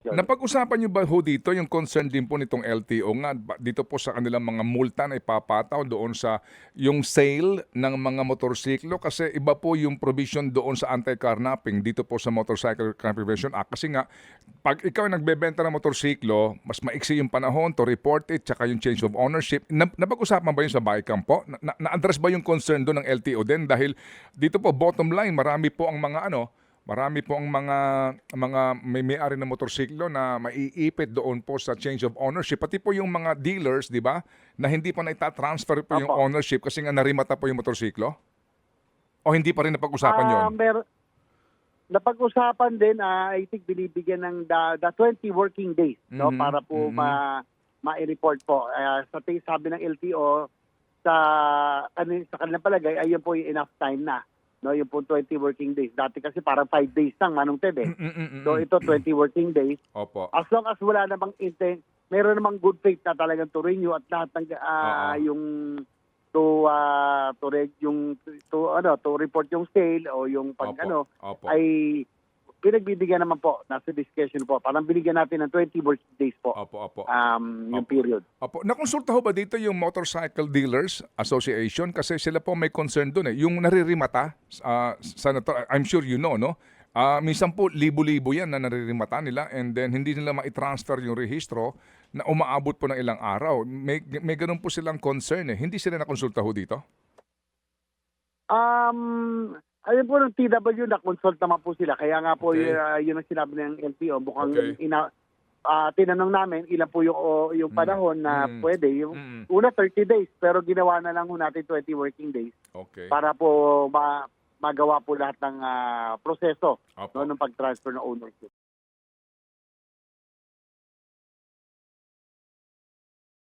Napag-usapan niyo ba ho dito yung concern din po nitong LTO nga dito po sa kanilang mga multa na ipapataw doon sa yung sale ng mga motorsiklo kasi iba po yung provision doon sa anti-carnapping dito po sa Motorcycle Crime Prevention Act kasi nga pag ikaw ay nagbebenta ng motorsiklo, mas maiksi yung panahon to report it tsaka yung change of ownership. Napag-usapan ba yun sa BICAM po? Na-address ba yung concern doon ng LTO din dahil dito po bottom line marami po ang mga marami po ang mga may-ari ng motorsiklo na maiipit doon po sa change of ownership. Pati po yung mga dealers, di ba, na hindi pa na-transfer po yung Opo. ownership kasi nga narimata po yung motorsiklo? O hindi pa rin napag-usapan yon? Napag-usapan din, I think binibigyan ng the 20 working days, no, para po ma-report po. Sabi ng LTO sa kanilang palagay ay yun po yung enough time na. No, yung po 20 working days. Dati kasi parang 5 days lang, Manong Ted eh. So ito 20 working days. Opo. As long as wala namang intent, meron namang good faith na talagang to renew at lahat ng yung to report yung sale o yung pag Opo. ay pinagbibigyan naman po, nasa discussion po. Parang binigyan natin ng 20 working days po. Opo. Yung period. Opo. Nakonsulta ho ba dito yung Motorcycle Dealers Association? Kasi sila po may concern doon eh. Yung naririmata, Senator, I'm sure you know, no? Minsan po, libo-libo yan na naririmata nila and then hindi nila ma-transfer yung rehistro na umaabot po ng ilang araw. May ganun po silang concern eh. Hindi sila nakonsulta ho dito? Ayun po ng TW, na-consult naman po sila. Kaya nga po yun ang sinabi ng LTO. Mukhang tinanong namin ilan po yung panahon na pwede. Yung una 30 days, pero ginawa na lang po natin 20 working days para po magawa po lahat ng proseso no, ng pag-transfer ng ownership.